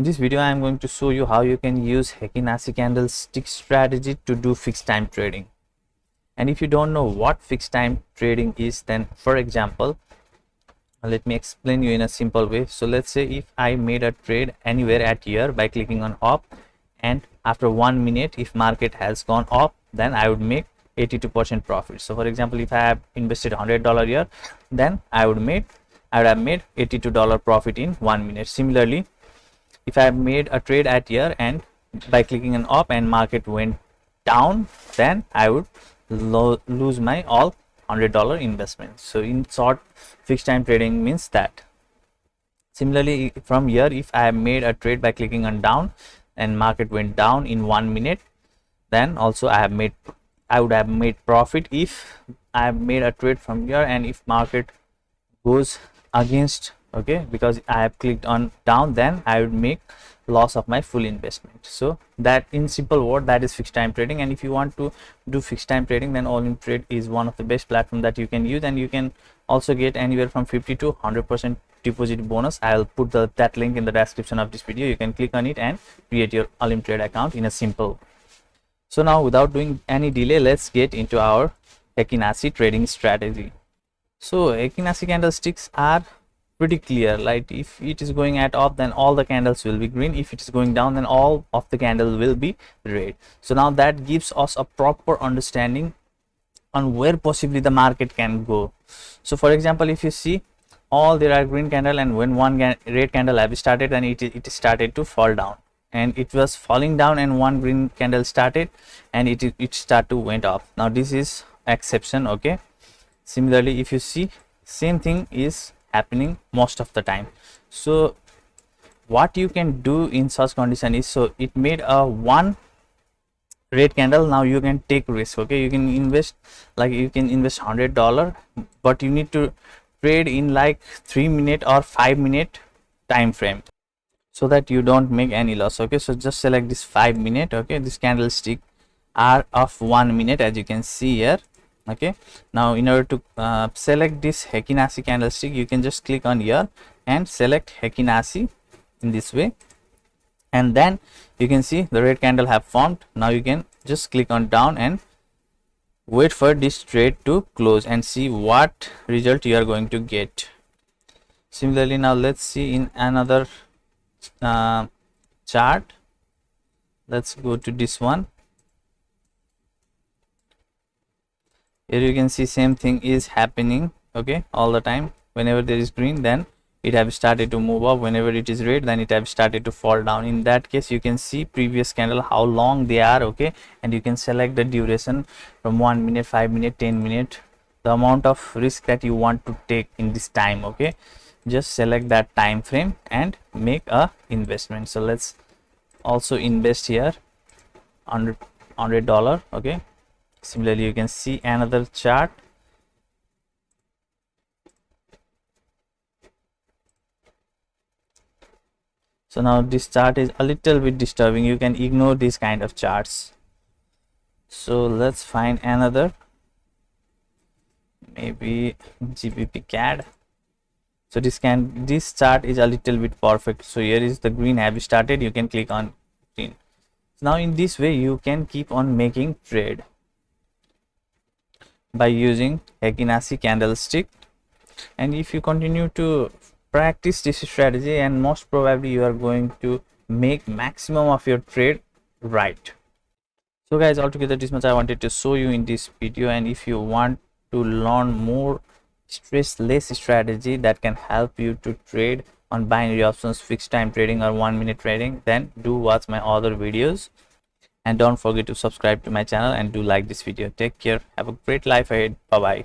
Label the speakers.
Speaker 1: In this video I am going to show you how you can use Heikin Ashi candlestick strategy to do fixed time trading. And if you don't know what fixed time trading is, then for example, let me explain you in a simple way. So let's say if I made a trade anywhere at here by clicking on up, and after 1 minute if market has gone up, then I would make 82% profit. So for example, if I have invested $100 here, then I would have made $82 profit in 1 minute. Similarly, if I have made a trade at here and by clicking on up and market went down, then I would lose my all $100 investment. So in short, fixed time trading means that. Similarly, from here, if I have made a trade by clicking on down and market went down in 1 minute, then also I would have made profit if I have made a trade from here, and if market goes against, okay, because I have clicked on down, then I would make loss of my full investment. So that, in simple word, that is fixed time trading. And if you want to do fixed time trading, then Olymp is one of the best platform that you can use, and you can also get anywhere from 50 to 100% deposit bonus. I'll put that link in the description of this video. You can click on it and create your Olymp account in a simple. So now, without doing any delay, let's get into our Heikin Ashi trading strategy. So Heikin Ashi candlesticks are pretty clear. Like if it is going at up, then all the candles will be green. If it is going down, then all of the candles will be red. So now that gives us a proper understanding on where possibly the market can go. So for example, if you see, all there are green candle, and when one red candle have started, then it started to fall down, and it was falling down, and one green candle started and it start to went up. Now this is exception, okay. Similarly, if you see, same thing is happening most of the time. So what you can do in such condition is, so it made a one red candle, now you can take risk, okay. You can invest, like you can invest $100, but you need to trade in like 3 minute or 5 minute time frame, so that you don't make any loss, okay. So just select this 5 minute, okay. This candlestick are of 1 minute, as you can see here, okay. Now in order to select this Heikin Ashi candlestick, you can just click on here and select Heikin Ashi in this way, and then you can see the red candle have formed. Now you can just click on down and wait for this trade to close and see what result you are going to get. Similarly, now let's see in another chart. Let's go to this one. Here you can see same thing is happening, okay, all the time. Whenever there is green, then it have started to move up. Whenever it is red, then it have started to fall down. In that case, you can see previous candle how long they are, okay, and you can select the duration from 1 minute, 5 minute, 10 minute, the amount of risk that you want to take in this time, okay. Just select that time frame and make a investment. So let's also invest here $100, okay. Similarly, you can see another chart. So now this chart is a little bit disturbing. You can ignore these kind of charts. So let's find another, maybe GBP CAD. So this chart is a little bit perfect. So here is the green have started. You can click on green. Now in this way, you can keep on making trade by using Heikin Ashi candlestick. And if you continue to practice this strategy, and most probably you are going to make maximum of your trade right. So guys, altogether this much I wanted to show you in this video. And if you want to learn more stress-less strategy that can help you to trade on binary options, fixed time trading, or 1 minute trading, then do watch my other videos. And don't forget to subscribe to my channel and do like this video. Take care. Have a great life ahead. Bye bye.